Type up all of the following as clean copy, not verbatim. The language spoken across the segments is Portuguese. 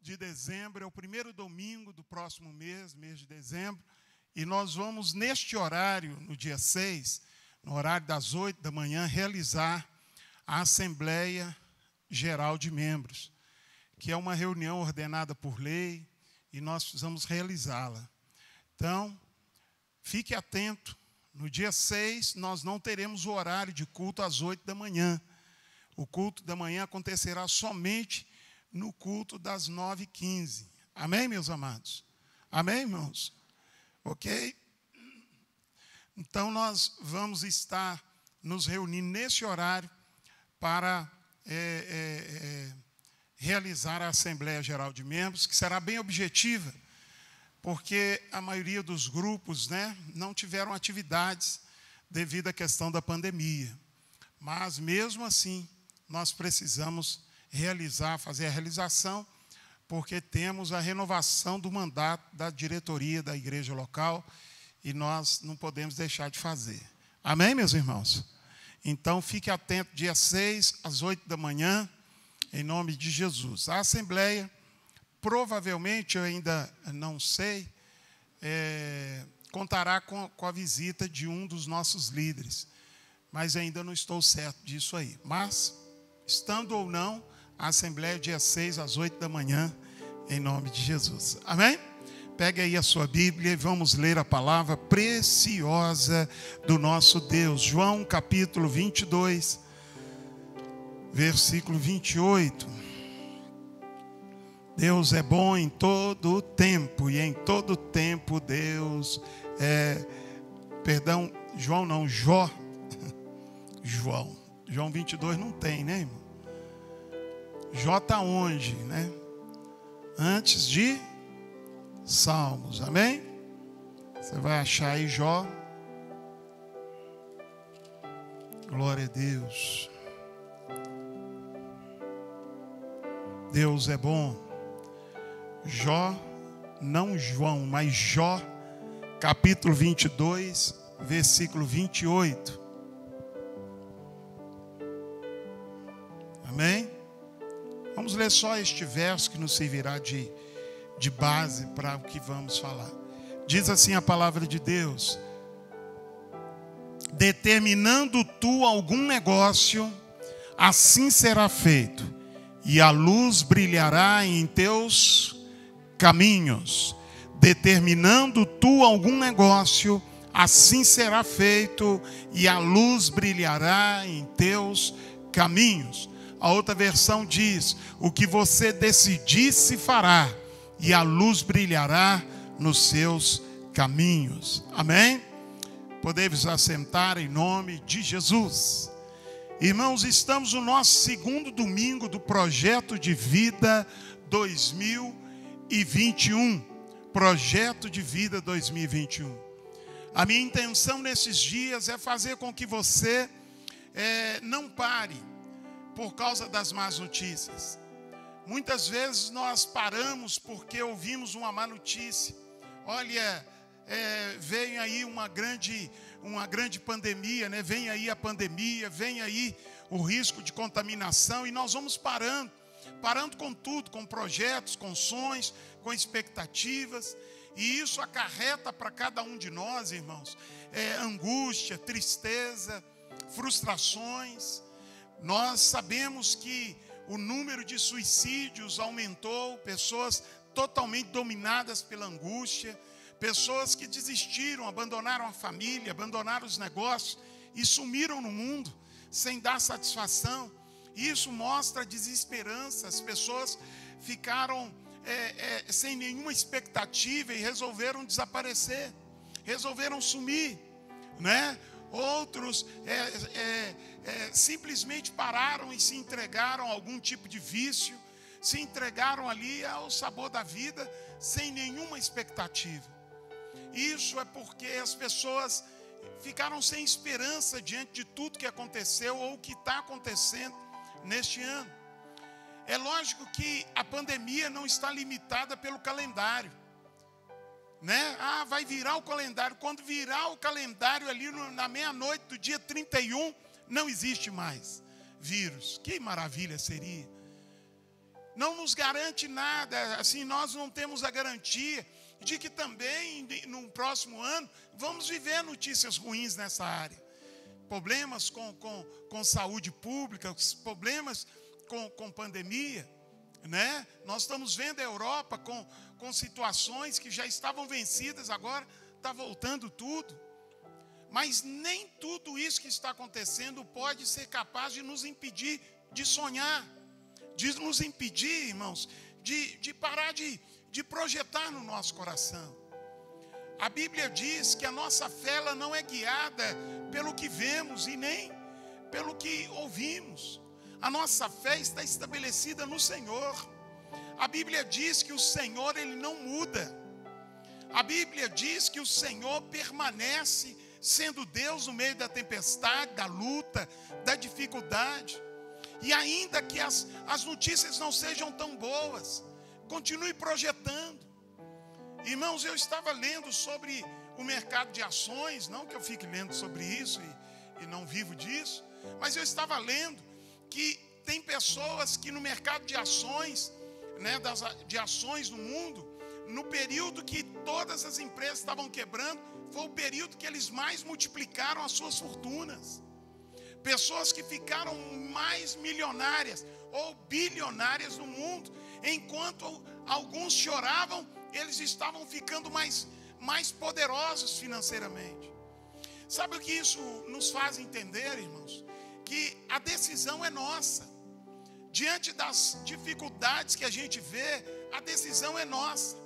de dezembro, é o primeiro domingo do próximo mês, mês de dezembro, e nós vamos, neste horário, no dia 6, no horário das 8 da manhã, realizar a Assembleia Geral de Membros, que é uma reunião ordenada por lei, e nós precisamos realizá-la. Então, fique atento, no dia 6, nós não teremos o horário de culto às 8 da manhã. O culto da manhã acontecerá somente no culto das 9h15. Amém, meus amados? Amém, irmãos? Ok? Então, nós vamos estar nos reunindo nesse horário para realizar a Assembleia Geral de Membros, que será bem objetiva, porque a maioria dos grupos, não tiveram atividades devido à questão da pandemia. Mas, mesmo assim, nós precisamos fazer a realização, porque temos a renovação do mandato da diretoria da igreja local e nós não podemos deixar de fazer. Amém, meus irmãos? Então, fique atento, dia 6, às 8 da manhã, em nome de Jesus. A Assembleia, provavelmente, eu ainda não sei, contará com a visita de um dos nossos líderes, mas ainda não estou certo disso aí. Mas, estando ou não, a Assembleia dia 6, às 8 da manhã, em nome de Jesus. Amém? Pegue aí a sua Bíblia e vamos ler a palavra preciosa do nosso Deus. João capítulo 22, versículo 28. Deus é bom em todo o tempo, e em todo o tempo Deus João 22 não tem, né, irmão? Jó está onde, né? Antes de Salmos, amém? Você vai achar aí Jó. Glória a Deus. Deus é bom. Jó, não João, mas Jó, capítulo 22, versículo 28. Amém? Vamos ler só este verso que nos servirá de base para o que vamos falar. Diz assim a palavra de Deus: determinando tu algum negócio, assim será feito, e a luz brilhará em teus caminhos. Determinando tu algum negócio, assim será feito, e a luz brilhará em teus caminhos. A outra versão diz: o que você decidir se fará, e a luz brilhará nos seus caminhos. Amém? Podemos assentar em nome de Jesus. Irmãos, estamos no nosso segundo domingo do Projeto de Vida 2021. Projeto de Vida 2021. A minha intenção nesses dias é fazer com que você não pare por causa das más notícias. Muitas vezes nós paramos porque ouvimos uma má notícia. Olha, vem aí uma grande pandemia, né? Vem aí a pandemia, vem aí o risco de contaminação, e nós vamos parando com tudo, com projetos, com sonhos, com expectativas, e isso acarreta para cada um de nós, irmãos, angústia, tristeza, frustrações. Nós sabemos que o número de suicídios aumentou, pessoas totalmente dominadas pela angústia, pessoas que desistiram, abandonaram a família, abandonaram os negócios e sumiram no mundo sem dar satisfação. Isso mostra desesperança. As pessoas ficaram sem nenhuma expectativa e resolveram desaparecer, resolveram sumir, né? Outros simplesmente pararam e se entregaram a algum tipo de vício, se entregaram ali ao sabor da vida sem nenhuma expectativa. Isso é porque as pessoas ficaram sem esperança diante de tudo que aconteceu ou que está acontecendo neste ano. É lógico que a pandemia não está limitada pelo calendário, né? Vai virar o calendário. Quando virar o calendário ali na meia-noite do dia 31, não existe mais vírus. Que maravilha seria! não nos garante nada. Assim, nós não temos a garantia de que também no próximo ano vamos viver notícias ruins nessa área. Problemas com saúde pública, problemas com pandemia, né? Nós estamos vendo a Europa com situações que já estavam vencidas, agora está voltando tudo. Mas nem tudo isso que está acontecendo pode ser capaz de nos impedir de sonhar, de nos impedir, irmãos, de parar de projetar no nosso coração. A Bíblia diz que a nossa fé ela não é guiada pelo que vemos e nem pelo que ouvimos. A nossa fé está estabelecida no Senhor. A Bíblia diz que o Senhor ele não muda. A Bíblia diz que o Senhor permanece sendo Deus no meio da tempestade, da luta, da dificuldade. E ainda que as notícias não sejam tão boas, continue projetando. Irmãos, eu estava lendo sobre o mercado de ações, não que eu fique lendo sobre isso e não vivo disso, mas eu estava lendo que tem pessoas que no mercado de ações, né, de ações no mundo, no período que todas as empresas estavam quebrando, foi o período que eles mais multiplicaram as suas fortunas. Pessoas que ficaram mais milionárias ou bilionárias no mundo, enquanto alguns choravam, eles estavam ficando mais poderosos financeiramente. Sabe o que isso nos faz entender, irmãos? Que a decisão é nossa. Diante das dificuldades que a gente vê, a decisão é nossa.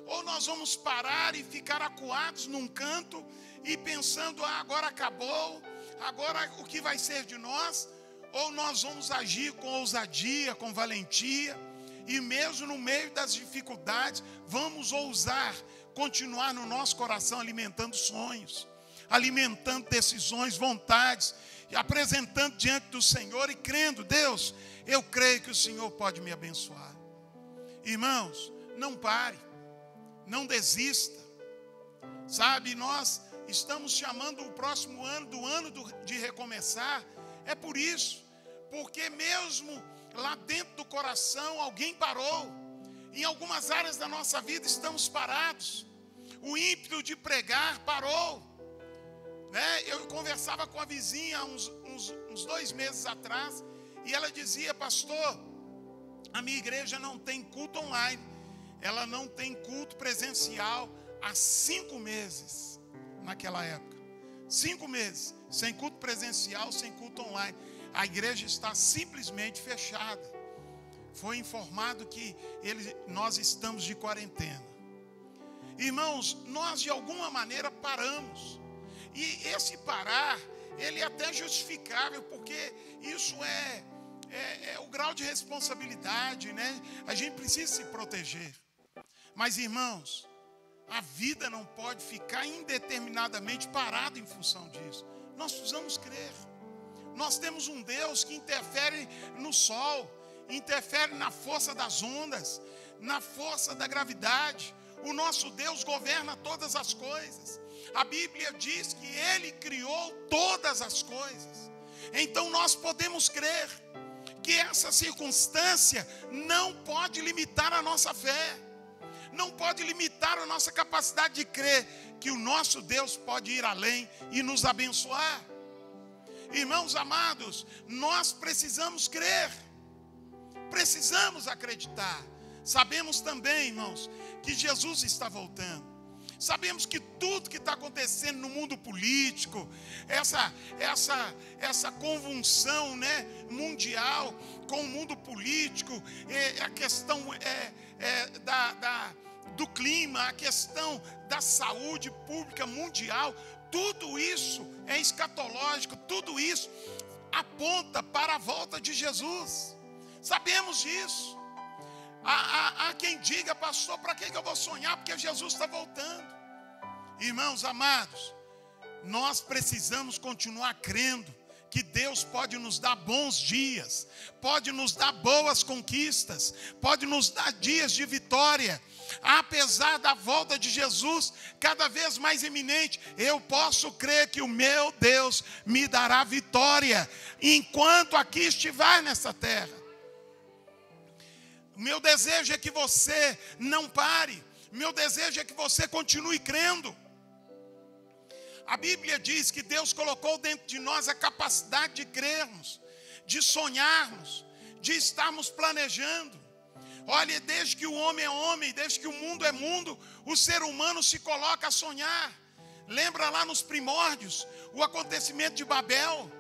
Ou nós vamos parar e ficar acuados num canto e pensando, agora acabou, agora o que vai ser de nós? Ou nós vamos agir com ousadia, com valentia, e mesmo no meio das dificuldades, vamos ousar continuar no nosso coração alimentando sonhos, alimentando decisões, vontades, e apresentando diante do Senhor e crendo, Deus, eu creio que o Senhor pode me abençoar. Irmãos, não pare, não desista. Sabe, nós estamos chamando o próximo ano do ano de recomeçar. É por isso, porque mesmo lá dentro do coração alguém parou. Em algumas áreas da nossa vida estamos parados. O ímpeto de pregar parou, né? Eu conversava com a vizinha há uns 2 meses atrás, e ela dizia, pastor, a minha igreja não tem culto online, ela não tem culto presencial há 5 meses, naquela época. 5 meses, sem culto presencial, sem culto online. A igreja está simplesmente fechada. Foi informado que nós estamos de quarentena. Irmãos, nós de alguma maneira paramos. E esse parar, ele é até justificável, porque isso é o grau de responsabilidade, né? A gente precisa se proteger. Mas, irmãos, a vida não pode ficar indeterminadamente parada em função disso. Nós precisamos crer. Nós temos um Deus que interfere no sol, interfere na força das ondas, na força da gravidade. O nosso Deus governa todas as coisas. A Bíblia diz que Ele criou todas as coisas. Então nós podemos crer que essa circunstância não pode limitar a nossa fé, não pode limitar a nossa capacidade de crer que o nosso Deus pode ir além e nos abençoar. Irmãos amados, nós precisamos crer, precisamos acreditar. Sabemos também, irmãos, que Jesus está voltando. Sabemos que tudo que está acontecendo no mundo político, essa convulsão, né, mundial com o mundo político, a questão do clima, a questão da saúde pública mundial, tudo isso é escatológico, tudo isso aponta para a volta de Jesus. Sabemos disso. Há quem diga, pastor, para que eu vou sonhar? Porque Jesus está voltando. Irmãos amados, nós precisamos continuar crendo que Deus pode nos dar bons dias, pode nos dar boas conquistas, pode nos dar dias de vitória. Apesar da volta de Jesus cada vez mais iminente, eu posso crer que o meu Deus me dará vitória enquanto aqui estiver nessa terra. O meu desejo é que você não pare. O meu desejo é que você continue crendo. A Bíblia diz que Deus colocou dentro de nós a capacidade de crermos, de sonharmos, de estarmos planejando. Olha, desde que o homem é homem, desde que o mundo é mundo, o ser humano se coloca a sonhar. Lembra lá nos primórdios, o acontecimento de Babel,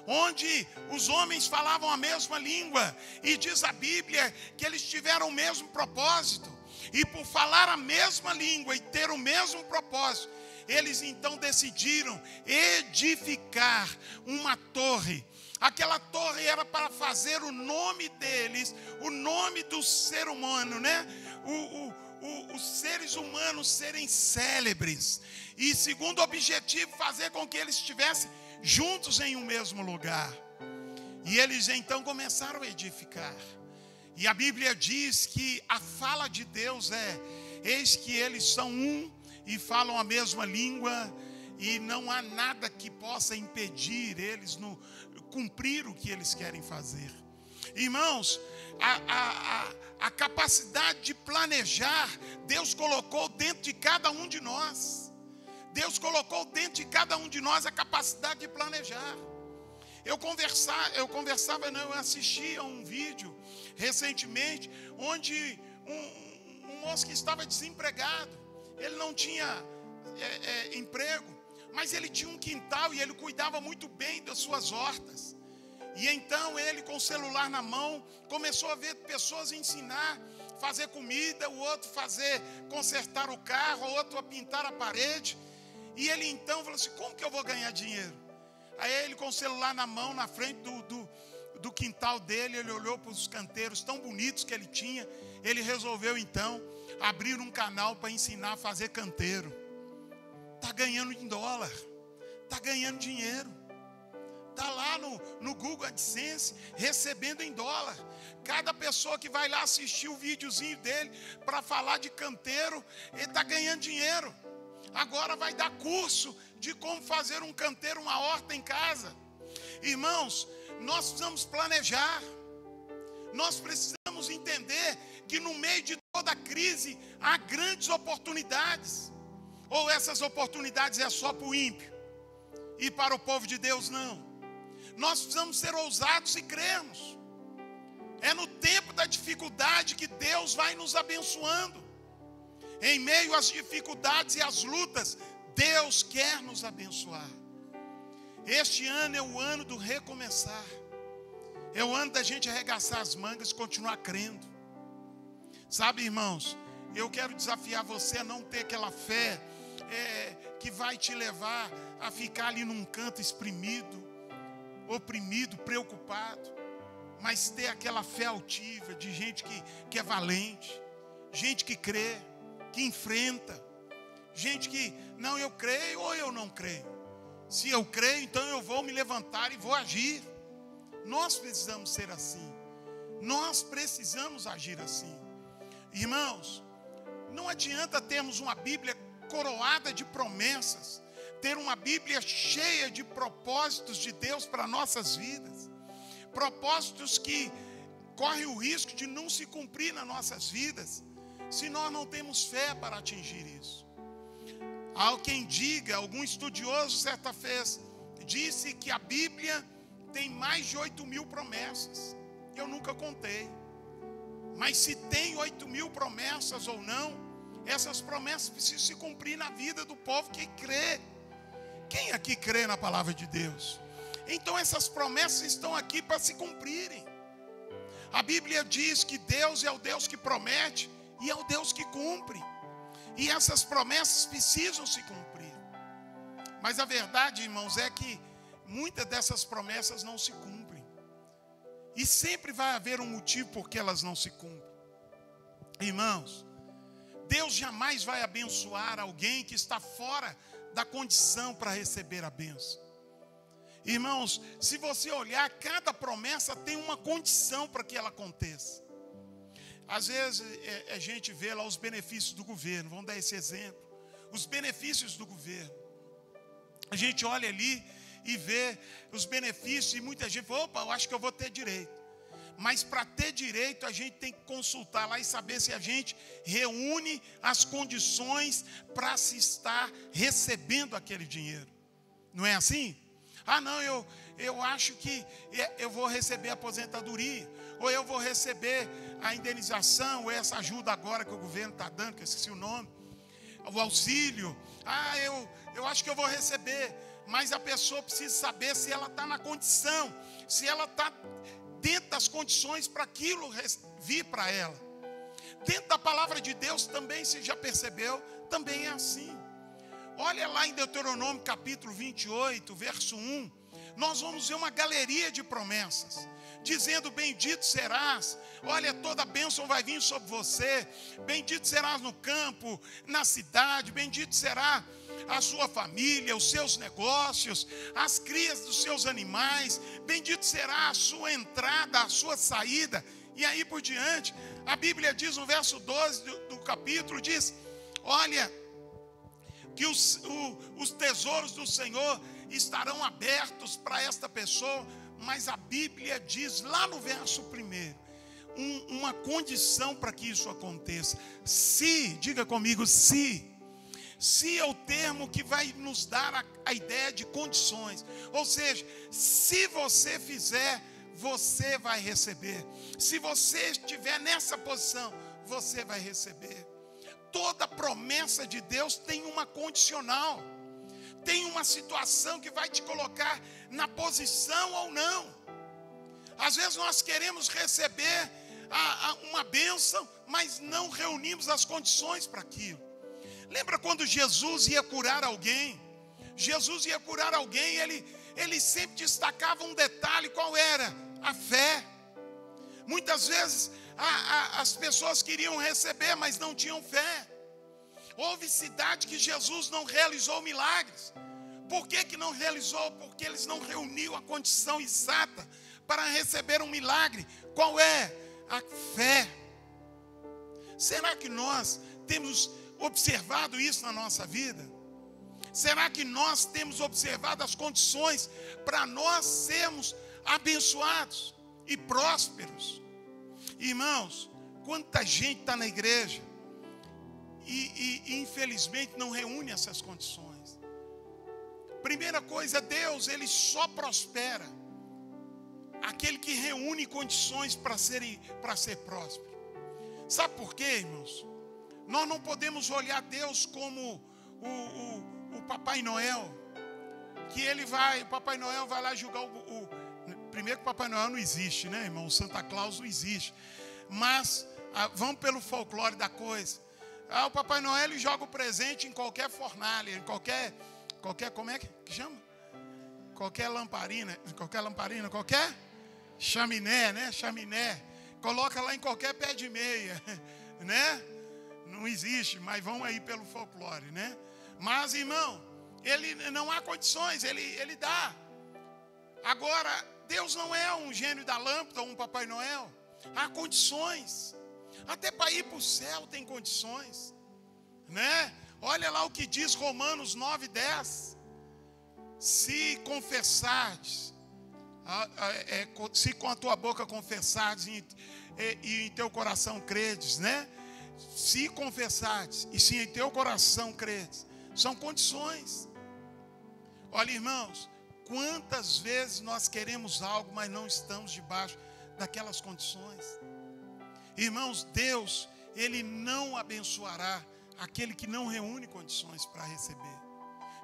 onde os homens falavam a mesma língua, e diz a Bíblia que eles tiveram o mesmo propósito, e por falar a mesma língua e ter o mesmo propósito, eles então decidiram edificar uma torre. Aquela torre era para fazer o nome deles, o nome do ser humano, né? Os seres humanos serem célebres. E segundo objetivo, fazer com que eles estivessem juntos em um mesmo lugar. E eles então começaram a edificar. E a Bíblia diz que a fala de Deus é: eis que eles são um e falam a mesma língua, e não há nada que possa impedir eles no cumprir o que eles querem fazer. Irmãos, a capacidade de planejar, Deus colocou dentro de cada um de nós. Deus colocou dentro de cada um de nós a capacidade de planejar. Eu assistia a um vídeo recentemente, onde um moço que estava desempregado, ele não tinha emprego, mas ele tinha um quintal e ele cuidava muito bem das suas hortas. E então ele, com o celular na mão, começou a ver pessoas ensinar a fazer comida, o outro consertar o carro, o outro a pintar a parede. E ele então falou assim: como que eu vou ganhar dinheiro? Aí ele, com o celular na mão, na frente do quintal dele, ele olhou para os canteiros tão bonitos que ele tinha. Ele resolveu então abrir um canal para ensinar a fazer canteiro. Está ganhando em dólar, está ganhando dinheiro, está lá no Google AdSense recebendo em dólar. Cada pessoa que vai lá assistir o videozinho dele para falar de canteiro, ele está ganhando dinheiro. Agora vai dar curso de como fazer um canteiro, uma horta em casa. Irmãos, nós precisamos planejar. Nós precisamos entender que no meio de toda crise há grandes oportunidades. Ou essas oportunidades é só para o ímpio e para o povo de Deus não. Nós precisamos ser ousados e crermos. É no tempo da dificuldade que Deus vai nos abençoando. Em meio às dificuldades e às lutas, Deus quer nos abençoar. Este ano é o ano do recomeçar. É o ano da gente arregaçar as mangas e continuar crendo. Sabe, irmãos, eu quero desafiar você a não ter aquela fé que vai te levar a ficar ali num canto espremido, oprimido, preocupado, mas ter aquela fé altiva de gente que é valente, gente que crê, que enfrenta, gente que, não, eu creio ou eu não creio. Se eu creio, então eu vou me levantar e vou agir. Nós precisamos ser assim. Nós precisamos agir assim. Irmãos, não adianta termos uma Bíblia coroada de promessas, ter uma Bíblia cheia de propósitos de Deus para nossas vidas, propósitos que correm o risco de não se cumprir nas nossas vidas, se nós não temos fé para atingir isso. Há quem diga, algum estudioso certa vez disse que a Bíblia tem mais de 8.000 promessas. Eu nunca contei, mas se tem 8.000 promessas ou não, essas promessas precisam se cumprir na vida do povo que crê. Quem aqui crê na palavra de Deus? Então essas promessas estão aqui para se cumprirem. A Bíblia diz que Deus é o Deus que promete e é o Deus que cumpre. E essas promessas precisam se cumprir. Mas a verdade, irmãos, é que muitas dessas promessas não se cumprem. E sempre vai haver um motivo por que elas não se cumprem. Irmãos, Deus jamais vai abençoar alguém que está fora da condição para receber a bênção. Irmãos, se você olhar, cada promessa tem uma condição para que ela aconteça. Às vezes a gente vê lá os benefícios do governo, vamos dar esse exemplo. Os benefícios do governo. A gente olha ali e vê os benefícios e muita gente fala: opa, eu acho que eu vou ter direito. Mas para ter direito, a gente tem que consultar lá e saber se a gente reúne as condições para se estar recebendo aquele dinheiro. Não é assim? Ah, não, eu acho que eu vou receber a aposentadoria, ou eu vou receber a indenização, ou essa ajuda agora que o governo está dando, que eu esqueci o nome, o auxílio. Ah, eu acho que eu vou receber, mas a pessoa precisa saber se ela está na condição, se ela está dentro das condições para aquilo vir para ela. Dentro da palavra de Deus também, você já percebeu, também é assim. Olha lá em Deuteronômio capítulo 28, verso 1, nós vamos ver uma galeria de promessas, dizendo: bendito serás, olha, toda bênção vai vir sobre você, bendito serás no campo, na cidade, bendito será a sua família, os seus negócios, as crias dos seus animais, bendito será a sua entrada, a sua saída, e aí por diante. A Bíblia diz no verso 12 do capítulo, diz: olha, que os tesouros do Senhor estarão abertos para esta pessoa, mas a Bíblia diz lá no verso 1, uma condição para que isso aconteça. Se, diga comigo, se é o termo que vai nos dar a ideia de condições, ou seja, se você fizer, você vai receber. Se você estiver nessa posição, você vai receber. Toda promessa de Deus tem uma condicional, tem uma situação que vai te colocar na posição ou não. Às vezes nós queremos receber uma bênção, mas não reunimos as condições para aquilo. Lembra quando Jesus ia curar alguém? Jesus ia curar alguém, ele sempre destacava um detalhe. Qual era? A fé. Muitas vezes as pessoas queriam receber, mas não tinham fé. Houve cidade que Jesus não realizou milagres. Por que não realizou? Porque eles não reuniam a condição exata para receber um milagre. Qual é? A fé. Será que nós temos observado isso na nossa vida? Será que nós temos observado as condições para nós sermos abençoados e prósperos? Irmãos, quanta gente está na igreja e infelizmente não reúne essas condições. Primeira coisa, Deus, Ele só prospera aquele que reúne condições para ser próspero. Sabe por quê, irmãos? Nós não podemos olhar Deus como o Papai Noel, que o Papai Noel vai lá julgar primeiro que o Papai Noel não existe, né, irmão? O Santa Claus não existe. Mas vamos pelo folclore da coisa. O Papai Noel, ele joga o presente em qualquer fornalha, em qualquer como é que chama? Qualquer lamparina, qualquer chaminé, né? Chaminé. Coloca lá em qualquer pé de meia, né? Não existe, mas vamos aí pelo folclore, né? Mas, irmão, ele não há condições, ele dá. Agora, Deus não é um gênio da lâmpada ou um Papai Noel. Há condições. Até para ir para o céu tem condições, né? Olha lá o que diz Romanos 9:10. Se confessares, se com a tua boca confessares e em teu coração credes, né? Se confessares e se em teu coração credes, são condições. Olha, irmãos, quantas vezes nós queremos algo, mas não estamos debaixo daquelas condições. Irmãos, Deus, Ele não abençoará aquele que não reúne condições para receber.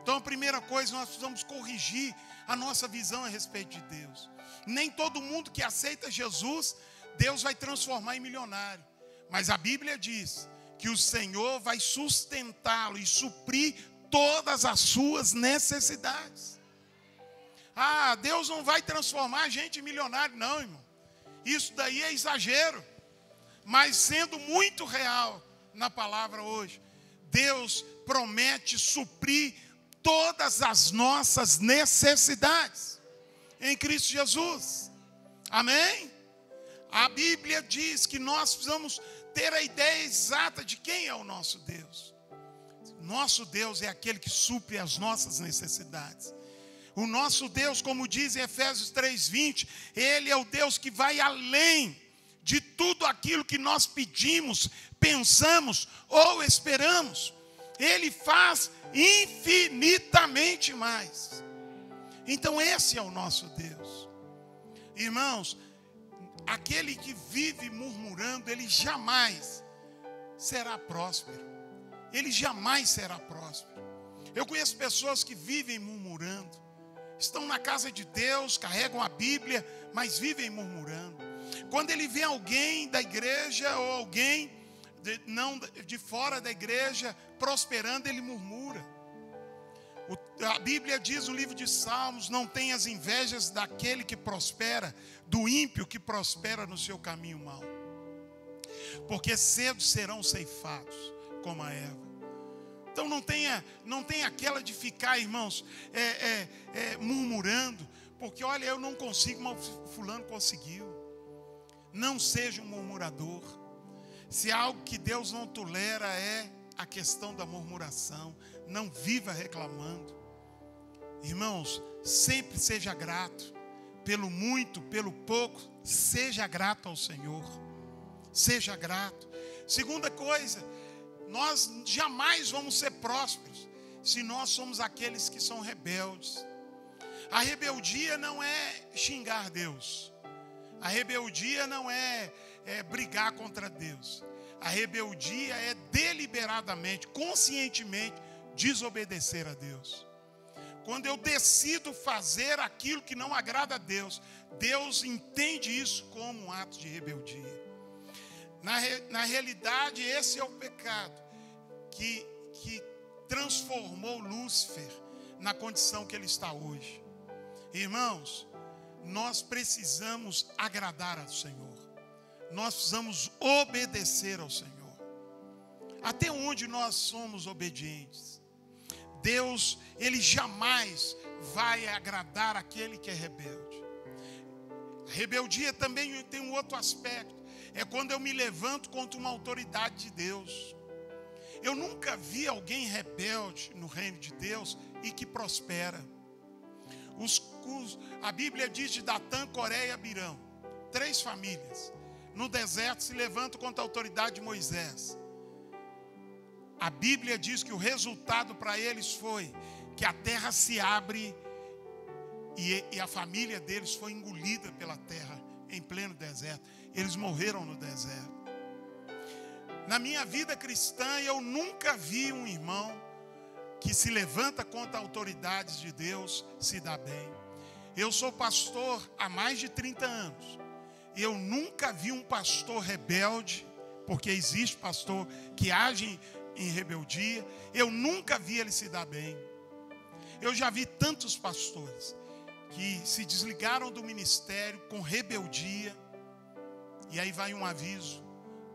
Então a primeira coisa, nós precisamos corrigir a nossa visão a respeito de Deus. Nem todo mundo que aceita Jesus, Deus vai transformar em milionário. Mas a Bíblia diz que o Senhor vai sustentá-lo e suprir todas as suas necessidades. Deus não vai transformar a gente em milionário, não, irmão. Isso daí é exagero. Mas sendo muito real na palavra hoje, Deus promete suprir todas as nossas necessidades em Cristo Jesus. Amém? A Bíblia diz que nós precisamos ter a ideia exata de quem é o nosso Deus. Nosso Deus é aquele que supre as nossas necessidades. O nosso Deus, como diz em Efésios 3:20, Ele é o Deus que vai além de tudo aquilo que nós pedimos, pensamos ou esperamos. Ele faz infinitamente mais. Então esse é o nosso Deus. Irmãos, aquele que vive murmurando, ele jamais será próspero. Ele jamais será próspero. Eu conheço pessoas que vivem murmurando. Estão na casa de Deus, carregam a Bíblia, mas vivem murmurando. Quando ele vê alguém da igreja ou alguém de fora da igreja prosperando, ele murmura. A Bíblia diz no livro de Salmos: não tenhas invejas daquele que prospera, do ímpio que prospera no seu caminho mau, porque cedo serão ceifados como a erva. Então não tenha aquela de ficar, irmãos, murmurando, porque olha, eu não consigo, mas fulano conseguiu. Não seja um murmurador. Se algo que Deus não tolera é a questão da murmuração, não viva reclamando. Irmãos, sempre seja grato, pelo muito, pelo pouco, seja grato ao Senhor. Seja grato. Segunda coisa, nós jamais vamos ser prósperos se nós somos aqueles que são rebeldes. A rebeldia não é xingar Deus. A rebeldia não é brigar contra Deus. A rebeldia é deliberadamente, conscientemente desobedecer a Deus. Quando eu decido fazer aquilo que não agrada a Deus, Deus entende isso como um ato de rebeldia. Na realidade, esse é o pecado que transformou Lúcifer na condição que ele está hoje. Irmãos, nós precisamos agradar ao Senhor. Nós precisamos obedecer ao Senhor. Até onde nós somos obedientes? Deus, Ele jamais vai agradar aquele que é rebelde. A rebeldia também tem um outro aspecto. É quando eu me levanto contra uma autoridade de Deus. Eu nunca vi alguém rebelde no reino de Deus e que prospera. A Bíblia diz de Datã, Coré e Abirão, 3 famílias, no deserto se levantam contra a autoridade de Moisés. A Bíblia diz que o resultado para eles foi que a terra se abre e a família deles foi engolida pela terra em pleno deserto. Eles morreram no deserto. Na minha vida cristã, eu nunca vi um irmão que se levanta contra autoridades de Deus se dá bem. Eu sou pastor há mais de 30 anos. Eu nunca vi um pastor rebelde, porque existe pastor que age em rebeldia. Eu nunca vi ele se dar bem. Eu já vi tantos pastores que se desligaram do ministério com rebeldia. E aí vai um aviso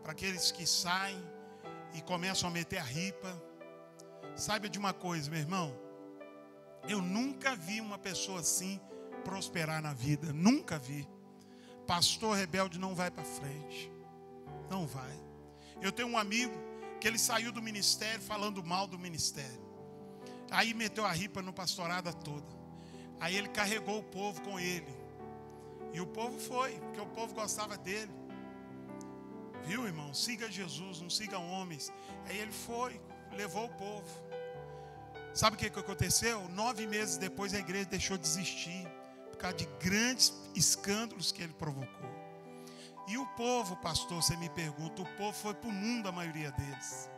para aqueles que saem e começam a meter a ripa. Saiba de uma coisa, meu irmão. Eu nunca vi uma pessoa assim prosperar na vida. Nunca vi. Pastor rebelde não vai para frente. Não vai. Eu tenho um amigo que ele saiu do ministério falando mal do ministério. Aí meteu a ripa no pastorada toda. Aí ele carregou o povo com ele. E o povo foi, porque o povo gostava dele. Viu, irmão? Siga Jesus, não siga homens. Aí ele foi, levou o povo. Sabe o que aconteceu? 9 meses depois a igreja deixou de existir, por causa de grandes escândalos que ele provocou. E o povo, pastor, você me pergunta, o povo foi para o mundo, a maioria deles.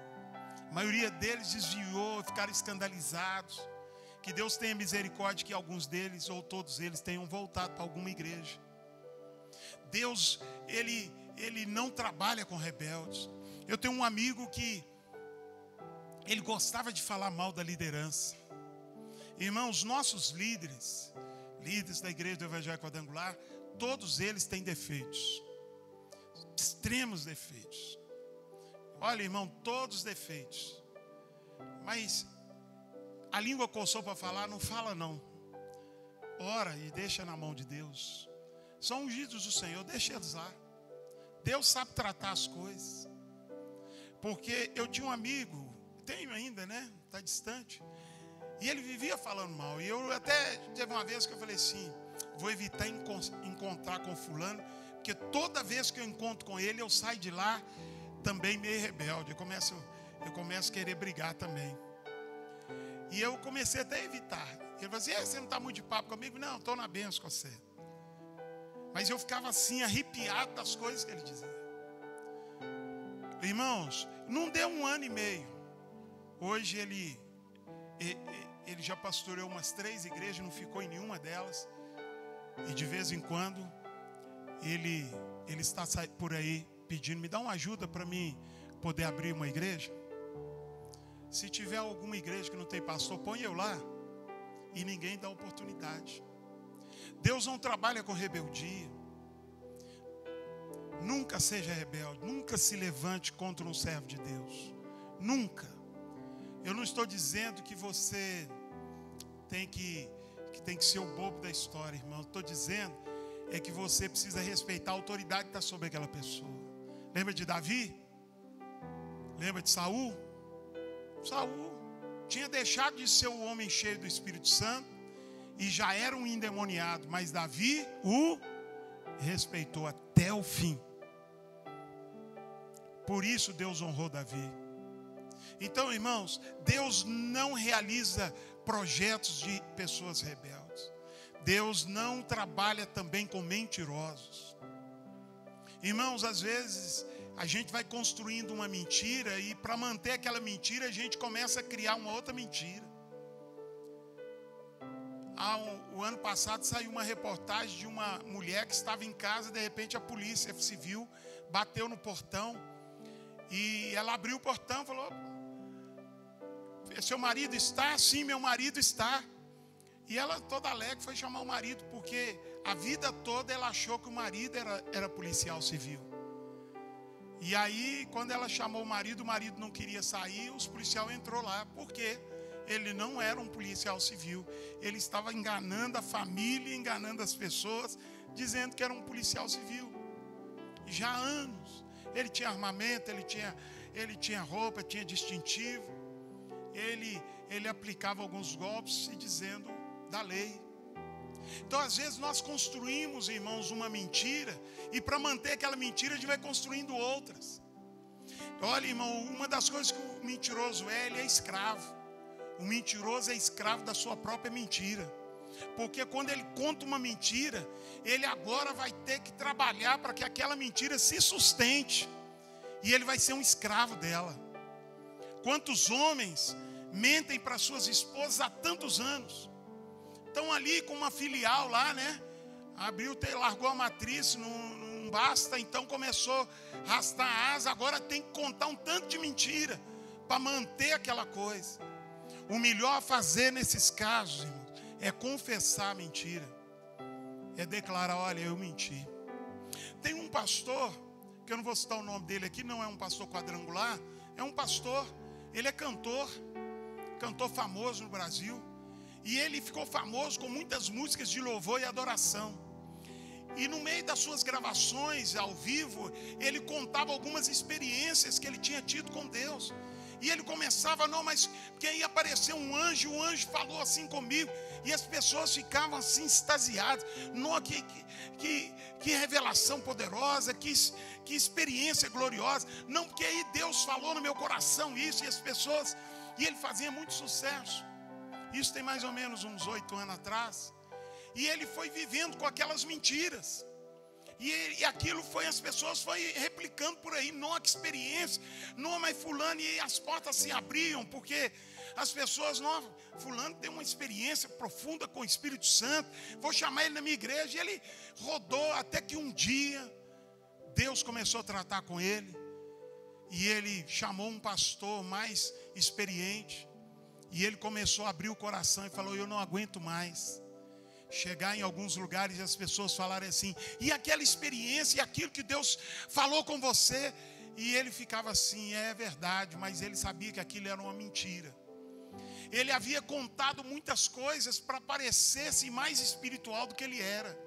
A maioria deles desviou, ficaram escandalizados. Que Deus tenha misericórdia que alguns deles, ou todos eles, tenham voltado para alguma igreja. Deus, Ele não trabalha com rebeldes. Eu tenho um amigo que ele gostava de falar mal da liderança. Irmãos, nossos líderes da igreja do Evangelho Quadrangular, todos eles têm defeitos. Extremos defeitos. Olha, irmão, todos defeitos. Mas a língua coçou para falar, não fala não. Ora e deixa na mão de Deus. São ungidos do Senhor, deixa eles lá. Deus sabe tratar as coisas. Porque eu tinha um amigo, tenho ainda, né? Está distante. E ele vivia falando mal. E eu até, teve uma vez que eu falei assim, vou evitar encontrar com fulano, porque toda vez que eu encontro com ele, eu saio de lá também meio rebelde. Eu começo a querer brigar também. E eu comecei até a evitar. Ele falou assim, você não está muito de papo comigo? Não, estou na bênção com você. Mas eu ficava assim, arrepiado das coisas que ele dizia. Irmãos, não deu 1 ano e meio. Hoje ele já pastoreou umas 3 igrejas, não ficou em nenhuma delas. E de vez em quando, ele está por aí pedindo, me dá uma ajuda para mim poder abrir uma igreja. Se tiver alguma igreja que não tem pastor, põe eu lá. E ninguém dá oportunidade. Deus não trabalha com rebeldia. Nunca seja rebelde. Nunca se levante contra um servo de Deus. Nunca. Eu não estou dizendo que você tem que ser o bobo da história, irmão. Estou dizendo é que você precisa respeitar a autoridade que está sobre aquela pessoa. Lembra de Davi? Lembra de Saul? Saul tinha deixado de ser o homem cheio do Espírito Santo e já era um endemoniado, mas Davi o respeitou até o fim. Por isso Deus honrou Davi. Então, irmãos, Deus não realiza projetos de pessoas rebeldes. Deus não trabalha também com mentirosos. Irmãos, às vezes a gente vai construindo uma mentira e para manter aquela mentira a gente começa a criar uma outra mentira. O ano passado saiu uma reportagem de uma mulher que estava em casa, de repente a polícia civil bateu no portão e ela abriu o portão e falou: seu marido está? Sim, meu marido está. E ela toda alegre foi chamar o marido, porque a vida toda ela achou que o marido era policial civil. E aí, quando ela chamou o marido não queria sair, os policiais entrou lá. Por quê? Ele não era um policial civil. Ele estava enganando a família, enganando as pessoas, dizendo que era um policial civil. Já há anos. Ele tinha armamento, ele tinha roupa, tinha distintivo. Ele aplicava alguns golpes se dizendo da lei. Então, às vezes, nós construímos, irmãos, uma mentira, e para manter aquela mentira, a gente vai construindo outras. Olha, irmão, uma das coisas que o mentiroso ele é escravo. O mentiroso é escravo da sua própria mentira. Porque quando ele conta uma mentira, ele agora vai ter que trabalhar para que aquela mentira se sustente. E ele vai ser um escravo dela. Quantos homens mentem para suas esposas há tantos anos? Estão ali com uma filial lá, né? Largou a matriz, não basta, então começou a arrastar a asa, agora tem que contar um tanto de mentira para manter aquela coisa. O melhor a fazer nesses casos, irmãos, é confessar a mentira. É declarar: olha, eu menti. Tem um pastor, que eu não vou citar o nome dele aqui, não é um pastor quadrangular, é um pastor, ele é cantor famoso no Brasil. E ele ficou famoso com muitas músicas de louvor e adoração. E no meio das suas gravações ao vivo, ele contava algumas experiências que ele tinha tido com Deus. E ele começava, não, mas porque aí apareceu um anjo, o anjo falou assim comigo. E as pessoas ficavam assim extasiadas. Não, que revelação poderosa, que experiência gloriosa. Não, porque aí Deus falou no meu coração isso. E as pessoas, e ele fazia muito sucesso. Isso tem mais ou menos uns 8 anos atrás. E ele foi vivendo com aquelas mentiras. E aquilo as pessoas foram replicando por aí. Não, que experiência. Não, mas fulano, e as portas se abriam. Porque as pessoas, não, fulano tem uma experiência profunda com o Espírito Santo. Vou chamar ele na minha igreja. E ele rodou até que um dia Deus começou a tratar com ele. E ele chamou um pastor mais experiente. E ele começou a abrir o coração e falou: eu não aguento mais chegar em alguns lugares e as pessoas falarem assim: e aquela experiência, e aquilo que Deus falou com você? E ele ficava assim: é verdade, mas ele sabia que aquilo era uma mentira. Ele havia contado muitas coisas para parecer-se mais espiritual do que ele era.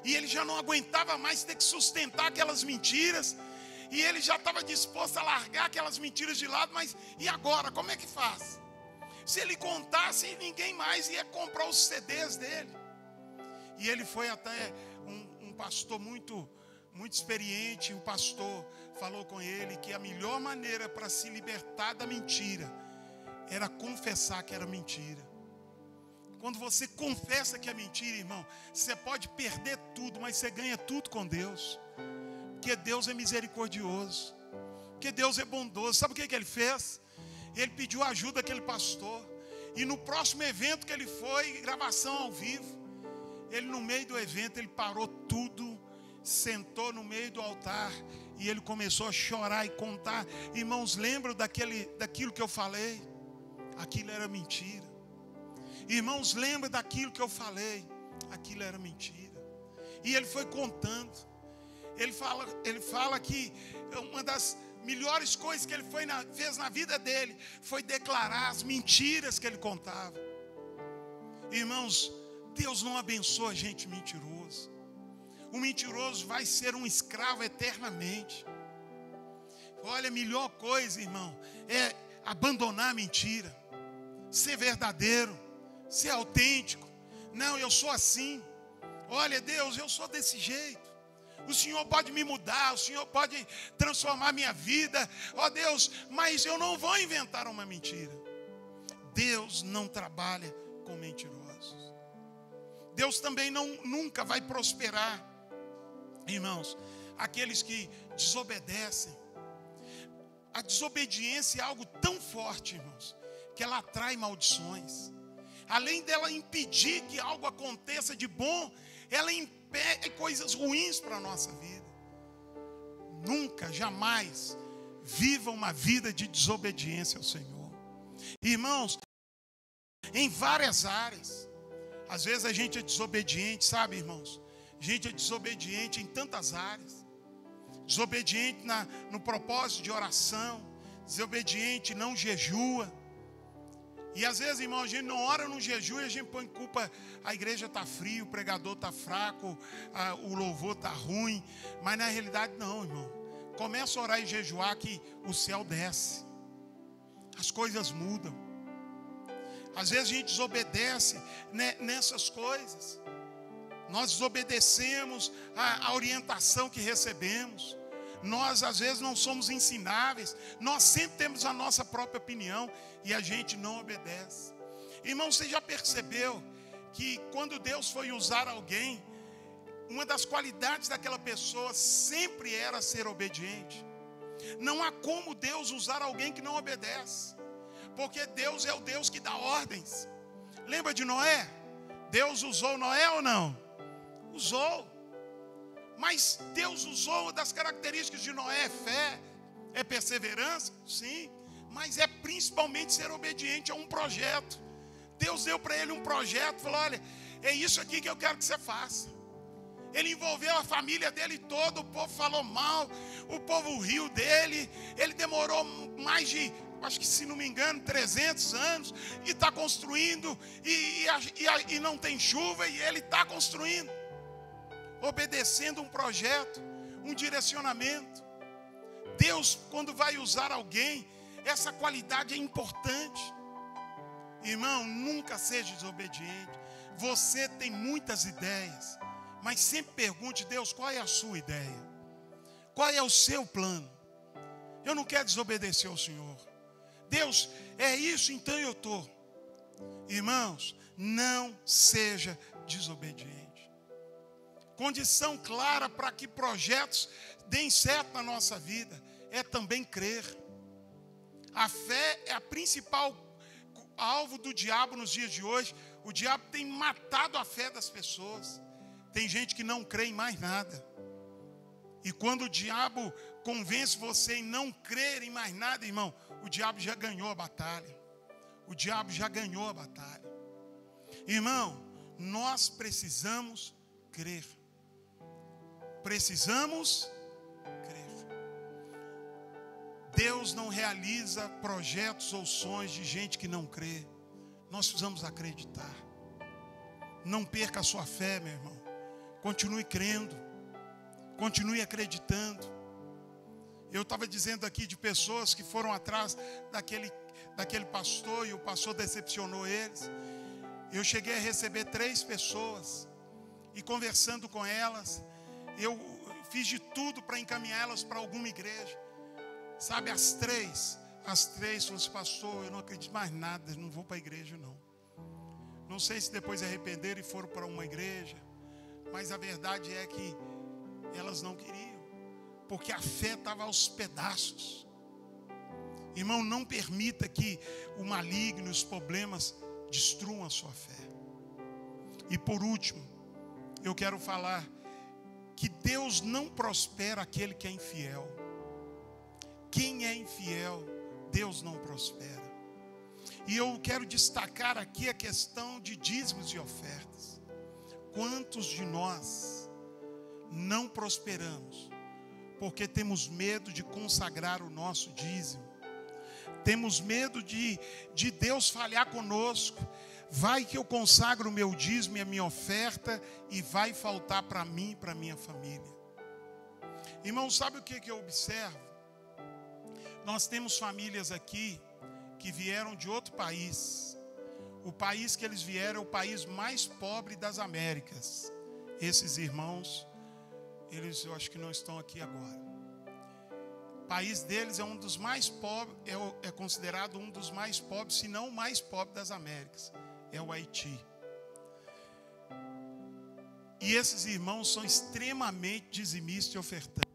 E ele já não aguentava mais ter que sustentar aquelas mentiras. E ele já estava disposto a largar aquelas mentiras de lado. Mas e agora? Como é que faz? Se ele contasse, ninguém mais ia comprar os CDs dele. E ele foi até um pastor muito experiente. O pastor falou com ele que a melhor maneira para se libertar da mentira era confessar que era mentira. Quando você confessa que é mentira, irmão, você pode perder tudo, mas você ganha tudo com Deus. Porque Deus é misericordioso. Porque Deus é bondoso. Sabe o que ele fez? Ele pediu ajuda àquele pastor. E no próximo evento que ele foi, gravação ao vivo, ele no meio do evento, ele parou tudo, sentou no meio do altar e ele começou a chorar e contar. Irmãos, lembram daquilo que eu falei? Aquilo era mentira. Irmãos, lembram daquilo que eu falei? Aquilo era mentira. E ele foi contando. Ele fala que uma das melhores coisas que ele fez na vida dele foi declarar as mentiras que ele contava. Irmãos, Deus não abençoa gente mentirosa. O mentiroso vai ser um escravo eternamente. Olha, a melhor coisa, irmão, é abandonar a mentira, ser verdadeiro, ser autêntico. Não, eu sou assim. Olha, Deus, eu sou desse jeito. O Senhor pode me mudar, o Senhor pode transformar minha vida. Ó Deus, mas eu não vou inventar uma mentira. Deus não trabalha com mentirosos. Deus também nunca vai prosperar, irmãos, aqueles que desobedecem. A desobediência é algo tão forte, irmãos, que ela atrai maldições. Além dela impedir que algo aconteça de bom, ela impede coisas ruins para a nossa vida. Nunca, jamais viva uma vida de desobediência ao Senhor. Irmãos, em várias áreas. Às vezes a gente é desobediente, sabe, irmãos? A gente é desobediente em tantas áreas. Desobediente no propósito de oração. Desobediente, não jejua. E às vezes, irmão, a gente não ora no jejum e a gente põe culpa. A igreja está fria, o pregador está fraco, o louvor está ruim. Mas na realidade não, irmão. Começa a orar e jejuar que o céu desce. As coisas mudam. Às vezes a gente desobedece nessas coisas. Nós desobedecemos a orientação que recebemos. Nós às vezes não somos ensináveis. Nós sempre temos a nossa própria opinião e a gente não obedece. Irmão, você já percebeu que quando Deus foi usar alguém, uma das qualidades daquela pessoa sempre era ser obediente? Não há como Deus usar alguém que não obedece, porque Deus é o Deus que dá ordens. Lembra de Noé? Deus usou Noé ou não? Usou. Mas Deus usou, uma das características de Noé é fé, é perseverança, sim, mas é principalmente ser obediente a um projeto. Deus deu para ele um projeto, falou: olha, é isso aqui que eu quero que você faça. Ele envolveu a família dele toda, o povo falou mal, o povo riu dele. Ele demorou mais de, acho que se não me engano, 300 anos, e está construindo, e não tem chuva, e ele está construindo, obedecendo um projeto, um direcionamento. Deus, quando vai usar alguém, essa qualidade é importante. Irmão, nunca seja desobediente. Você tem muitas ideias, mas sempre pergunte: Deus, qual é a sua ideia? Qual é o seu plano? Eu não quero desobedecer ao Senhor. Deus, é isso, então eu estou. Irmãos, não seja desobediente. Condição clara para que projetos deem certo na nossa vida é também crer. A fé é a principal alvo do diabo nos dias de hoje. O diabo tem matado a fé das pessoas. Tem gente que não crê em mais nada. E quando o diabo convence você em não crer em mais nada, irmão, o diabo já ganhou a batalha. O diabo já ganhou a batalha. Irmão, nós precisamos crer. Precisamos crer. Deus não realiza projetos ou sonhos de gente que não crê. Nós precisamos acreditar. Não perca a sua fé, meu irmão. Continue crendo. Continue acreditando. Eu estava dizendo aqui de pessoas que foram atrás daquele pastor e o pastor decepcionou eles. Eu cheguei a receber 3 pessoas e conversando com elas, eu fiz de tudo para encaminhá-las para alguma igreja. Sabe, as três falaram assim: pastor, eu não acredito mais nada, não vou para a igreja não. Não sei se depois arrependeram e foram para uma igreja, mas a verdade é que elas não queriam, porque a fé estava aos pedaços. Irmão, não permita que o maligno e os problemas destruam a sua fé. E por último, eu quero falar que Deus não prospera aquele que é infiel. Quem é infiel, Deus não prospera. E eu quero destacar aqui a questão de dízimos e ofertas. Quantos de nós não prosperamos porque temos medo de consagrar o nosso dízimo? Temos medo de Deus falhar conosco. Vai que eu consagro o meu dízimo e a minha oferta e vai faltar para mim e para a minha família. Irmão, sabe o que eu observo? Nós temos famílias aqui que vieram de outro país. O país que eles vieram é o país mais pobre das Américas. Esses irmãos, eles eu acho que não estão aqui agora. O país deles é um dos mais pobres, é considerado um dos mais pobres, se não o mais pobre das Américas. É o Haiti. E esses irmãos são extremamente dizimistas e ofertantes.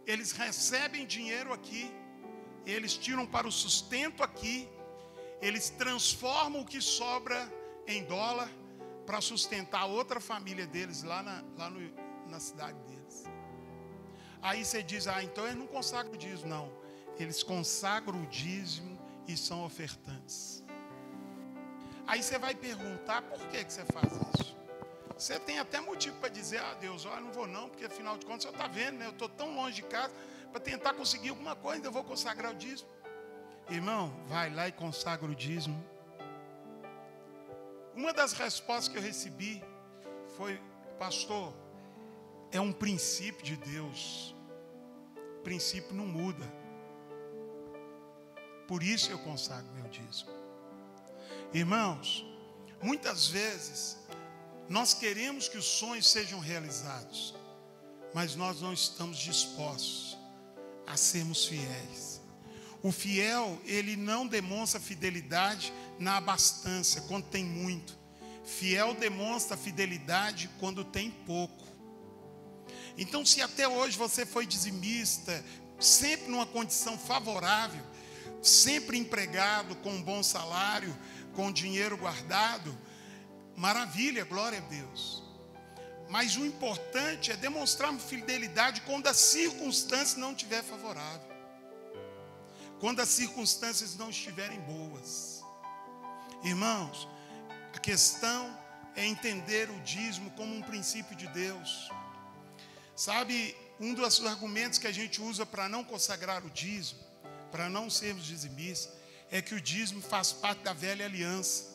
Eles recebem dinheiro aqui, eles tiram para o sustento aqui, eles transformam o que sobra em dólar para sustentar outra família deles lá na cidade deles. Aí você diz: então eles não consagram o dízimo. Não, eles consagram o dízimo e são ofertantes. Aí você vai perguntar: por que você faz isso? Você tem até motivo para dizer: Deus, eu não vou não, porque afinal de contas, você está vendo, né? Eu estou tão longe de casa, para tentar conseguir alguma coisa, ainda vou consagrar o dízimo. Irmão, vai lá e consagra o dízimo. Uma das respostas que eu recebi foi: pastor, é um princípio de Deus. O princípio não muda. Por isso eu consagro meu dízimo. Irmãos, muitas vezes nós queremos que os sonhos sejam realizados, mas nós não estamos dispostos a sermos fiéis. O fiel, ele não demonstra fidelidade na abastança, quando tem muito. Fiel demonstra fidelidade quando tem pouco. Então, se até hoje você foi dizimista, sempre numa condição favorável, sempre empregado, com um bom salário, com dinheiro guardado, maravilha, glória a Deus. Mas o importante é demonstrar fidelidade quando as circunstâncias não estiverem favoráveis. Quando as circunstâncias não estiverem boas. Irmãos, a questão é entender o dízimo como um princípio de Deus. Sabe, um dos argumentos que a gente usa para não consagrar o dízimo, para não sermos dizimistas, é que o dízimo faz parte da velha aliança.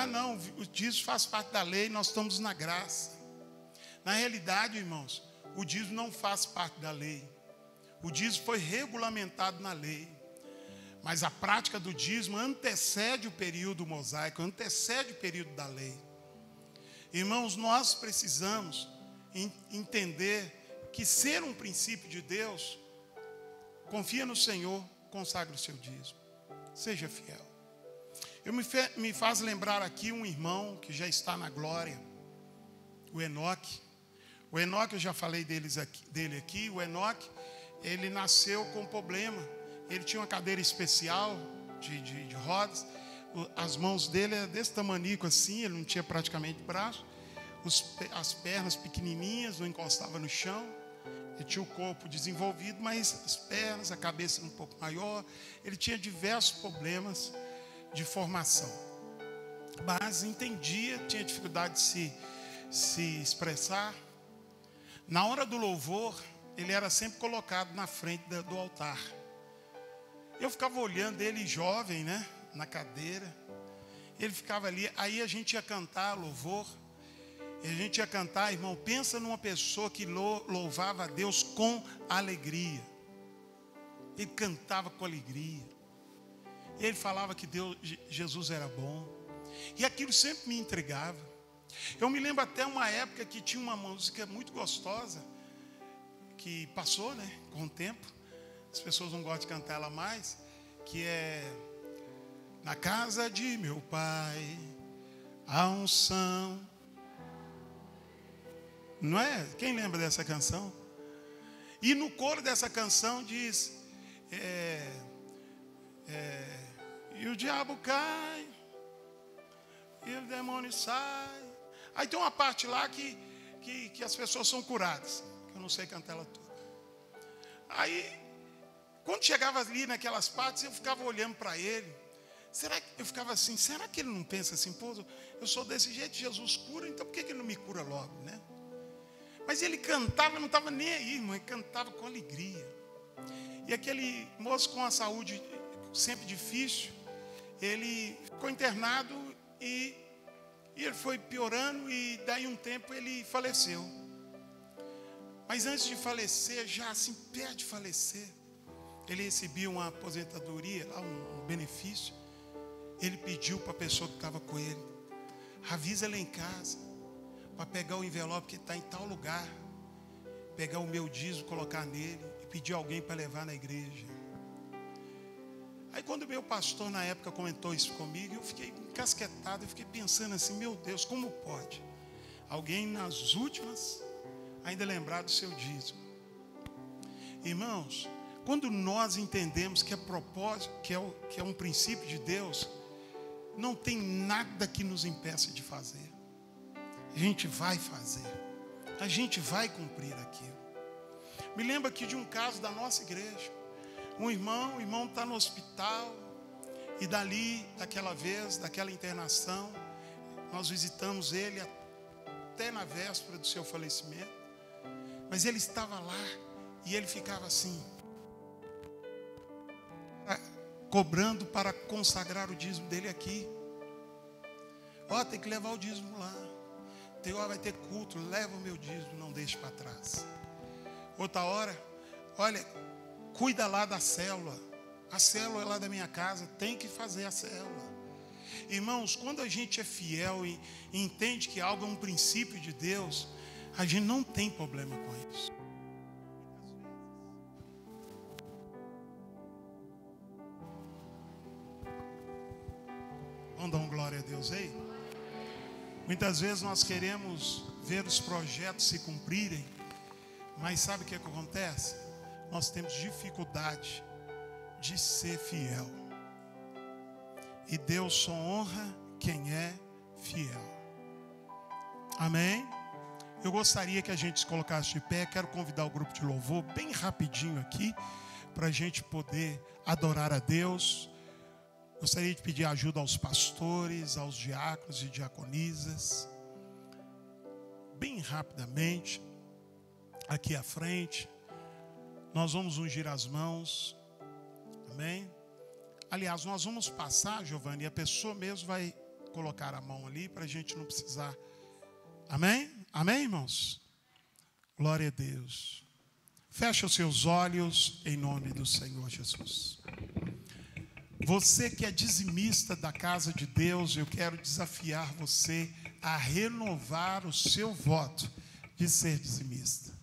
Não, o dízimo faz parte da lei, nós estamos na graça. Na realidade, irmãos, o dízimo não faz parte da lei. O dízimo foi regulamentado na lei. Mas a prática do dízimo antecede o período mosaico, antecede o período da lei. Irmãos, nós precisamos entender que ser um princípio de Deus, confia no Senhor, consagre o seu dízimo. Seja fiel. Me faz lembrar aqui um irmão que já está na glória, o Enoque. O Enoque, eu já falei dele aqui. O Enoque, ele nasceu com um problema. Ele tinha uma cadeira especial de rodas. As mãos dele eram desse tamanico assim, ele não tinha praticamente braço. As pernas pequenininhas, não encostava no chão. Ele tinha o corpo desenvolvido, mas as pernas, a cabeça um pouco maior. Ele tinha diversos problemas de formação. Mas entendia, tinha dificuldade de se expressar. Na hora do louvor, ele era sempre colocado na frente do altar. Eu ficava olhando ele jovem, né? Na cadeira. Ele ficava ali, aí a gente ia cantar louvor. E a gente ia cantar, irmão, pensa numa pessoa que louvava a Deus com alegria. Ele cantava com alegria. Ele falava que Jesus era bom. E aquilo sempre me entregava. Eu me lembro até uma época que tinha uma música muito gostosa, que passou, né, com o tempo. As pessoas não gostam de cantar ela mais, que é: na casa de meu pai, a unção. Não é? Quem lembra dessa canção? E no coro dessa canção diz: e o diabo cai, e o demônio sai. Aí tem uma parte lá que as pessoas são curadas. Eu não sei cantar ela toda. Aí, quando chegava ali naquelas partes, eu ficava olhando para ele. Eu ficava assim, será que ele não pensa assim, pô, eu sou desse jeito, Jesus cura, então por que ele não me cura logo, né? Mas ele cantava, não estava nem aí, irmão, ele cantava com alegria. E aquele moço com a saúde sempre difícil, ele ficou internado e ele foi piorando, e daí um tempo ele faleceu. Mas antes de falecer, já assim, perto de falecer, ele recebia uma aposentadoria, lá um benefício. Ele pediu para a pessoa que estava com ele: avisa ela em casa, para pegar o envelope que está em tal lugar, pegar o meu dízimo, colocar nele, e pedir alguém para levar na igreja. Aí quando o meu pastor na época comentou isso comigo, eu fiquei encasquetado, eu fiquei pensando assim: meu Deus, como pode alguém nas últimas ainda lembrar do seu dízimo? Irmãos, quando nós entendemos que é propósito, que é um princípio de Deus, não tem nada que nos impeça de fazer. A gente vai fazer, a gente vai cumprir aquilo. Me lembro aqui de um caso da nossa igreja. O irmão está no hospital, e daquela vez, daquela internação, nós visitamos ele até na véspera do seu falecimento. Mas ele estava lá e ele ficava assim, cobrando para consagrar o dízimo dele aqui. Tem que levar o dízimo lá. Vai ter culto, leva o meu dízimo, não deixe para trás. Outra hora, olha, cuida lá da célula. A célula é lá da minha casa, tem que fazer a célula. Irmãos, quando a gente é fiel e entende que algo é um princípio de Deus, a gente não tem problema com isso. Vamos dar uma glória a Deus aí? Muitas vezes nós queremos ver os projetos se cumprirem, mas sabe o que acontece? Nós temos dificuldade de ser fiel. E Deus só honra quem é fiel. Amém? Eu gostaria que a gente se colocasse de pé. Quero convidar o grupo de louvor bem rapidinho aqui, para a gente poder adorar a Deus. Gostaria de pedir ajuda aos pastores, aos diáconos e diaconisas. Bem rapidamente, aqui à frente. Nós vamos ungir as mãos. Amém? Aliás, nós vamos passar, Giovanni, e a pessoa mesmo vai colocar a mão ali, para a gente não precisar. Amém? Amém, irmãos? Glória a Deus. Feche os seus olhos em nome do Senhor Jesus. Você que é dizimista da casa de Deus, eu quero desafiar você a renovar o seu voto de ser dizimista.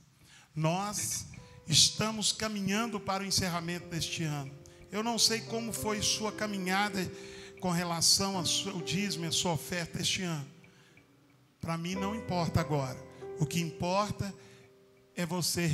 Nós estamos caminhando para o encerramento deste ano. Eu não sei como foi sua caminhada com relação ao seu dízimo e a sua oferta este ano. Para mim não importa agora. O que importa é você